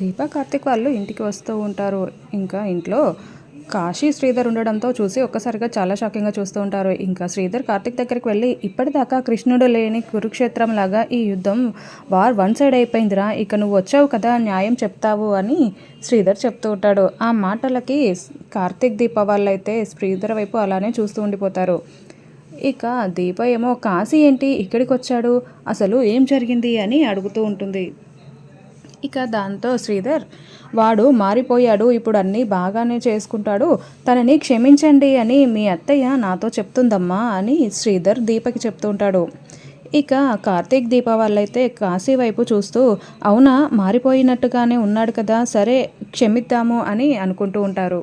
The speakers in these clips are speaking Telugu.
దీప కార్తిక్ వాళ్ళు ఇంటికి వస్తూ ఉంటారు. ఇంకా ఇంట్లో కాశీ శ్రీధర్ ఉండడంతో చూసి ఒక్కసారిగా చాలా షాకింగ్గా చూస్తూ ఉంటారు. ఇంకా శ్రీధర్ కార్తిక్ దగ్గరికి వెళ్ళి, ఇప్పటిదాకా కృష్ణుడు లేని కురుక్షేత్రం లాగా ఈ యుద్ధం వార్ వన్ సైడ్ అయిపోయిందిరా, ఇక నువ్వు వచ్చావు కదా న్యాయం చెప్తావు అని శ్రీధర్ చెప్తూ ఉంటాడు. ఆ మాటలకి కార్తిక్ దీప వాళ్ళైతే శ్రీధర్ వైపు అలానే చూస్తూ ఉండిపోతారు. ఇక దీప ఏమో కాశీ ఏంటి ఇక్కడికి వచ్చాడు, అసలు ఏం జరిగింది అని అడుగుతూ ఉంటుంది. ఇక దాంతో శ్రీధర్, వాడు మారిపోయాడు, ఇప్పుడు అన్నీ బాగానే చేసుకుంటాడు, తనని క్షమించండి అని మీ అత్తయ్య నాతో చెప్తుందమ్మా అని శ్రీధర్ దీపకి చెప్తూ ఉంటాడు. ఇక కార్తీక్ దీప వాళ్ళైతే కాశీ వైపు చూస్తూ, అవునా మారిపోయినట్టుగానే ఉన్నాడు కదా, సరే క్షమిద్దాము అని అనుకుంటూ ఉంటారు.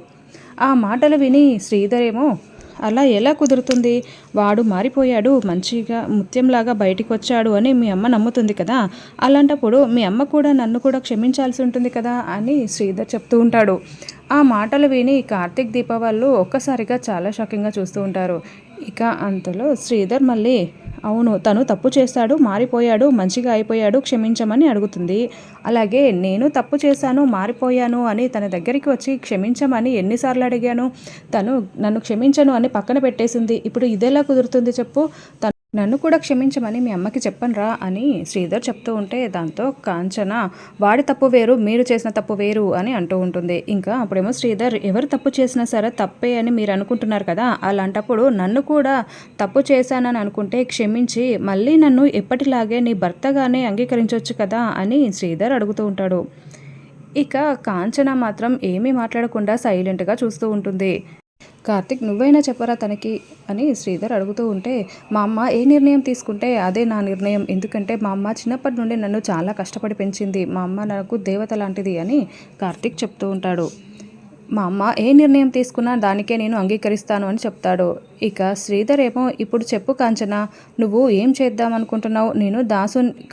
ఆ మాటలు విని శ్రీధర్ ఏమో, అలా ఎలా కుదురుతుంది, వాడు మారిపోయాడు, మంచిగా ముత్యంలాగా బయటికి వచ్చాడు అని మీ అమ్మ నమ్ముతుంది కదా, అలాంటప్పుడు మీ అమ్మ కూడా నన్ను కూడా క్షమించాల్సి ఉంటుంది కదా అని శ్రీధర్ చెప్తూ ఉంటాడు. ఆ మాటలు విని కార్తీక్ దీప వాళ్ళు ఒక్కసారిగా చాలా షాకింగ్గా చూస్తూ ఉంటారు. ఇక అంతలో శ్రీధర్ మళ్ళీ, అవును తను తప్పు చేశాడు, మారిపోయాడు, మంచిగా అయిపోయాడు, క్షమించమని అడుగుతుంది. అలాగే నేను తప్పు చేశాను, మారిపోయాను అని తన దగ్గరికి వచ్చి క్షమించమని ఎన్నిసార్లు అడిగాను, తను నన్ను క్షమించను అని పక్కన పెట్టేసింది, ఇప్పుడు ఇదెలా కుదురుతుంది చెప్పు, నన్ను కూడా క్షమించమని మీ అమ్మకి చెప్పనురా అని శ్రీధర్ చెప్తూ ఉంటే, దాంతో కాంచన, వాడి తప్పు వేరు, మీరు చేసిన తప్పు వేరు అని అంటూ ఉంటుంది. ఇంకా అప్పుడేమో శ్రీధర్, ఎవరు తప్పు చేసినా సరే తప్పే అని మీరు అనుకుంటున్నారు కదా, అలాంటప్పుడు నన్ను కూడా తప్పు చేశానని అనుకుంటే క్షమించి మళ్ళీ నన్ను ఎప్పటిలాగే నీ భర్తగానే అంగీకరించవచ్చు కదా అని శ్రీధర్ అడుగుతూ ఉంటాడు. ఇక కాంచన మాత్రం ఏమీ మాట్లాడకుండా సైలెంట్గా చూస్తూ ఉంటుంది. కార్తిక్, నువ్వైనా చెప్పరా తనకి అని శ్రీధర్ అడుగుతూ ఉంటే, మా అమ్మ ఏ నిర్ణయం తీసుకుంటే అదే నా నిర్ణయం, ఎందుకంటే మా అమ్మ చిన్నప్పటి నుండి నన్ను చాలా కష్టపడి పెంచింది, మా అమ్మ నాకు దేవత లాంటిది అని కార్తిక్ చెప్తూ ఉంటాడు. మా అమ్మ ఏ నిర్ణయం తీసుకున్నా దానికే నేను అంగీకరిస్తాను అని చెప్తాడు. ఇక శ్రీధర్ ఏమో, ఇప్పుడు చెప్పు కాంచన, నువ్వు ఏం చేద్దాం అనుకుంటున్నావు, నేను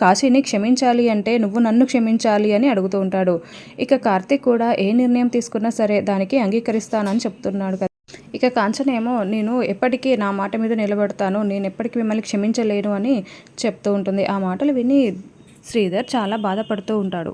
కాశీని క్షమించాలి అంటే నువ్వు నన్ను క్షమించాలి అని అడుగుతూ ఉంటాడు. ఇక కార్తిక్ కూడా ఏ నిర్ణయం తీసుకున్నా సరే దానికి అంగీకరిస్తానని చెప్తున్నాడు కదా. ఇక కాంచన ఏమో, నేను ఎప్పటికీ నా మాట మీద నిలబడతాను, నేను ఎప్పటికీ మిమ్మల్ని క్షమించలేను అని చెప్తూ ఉంటుంది. ఆ మాటలు విని శ్రీధర్ చాలా బాధపడుతూ ఉంటాడు.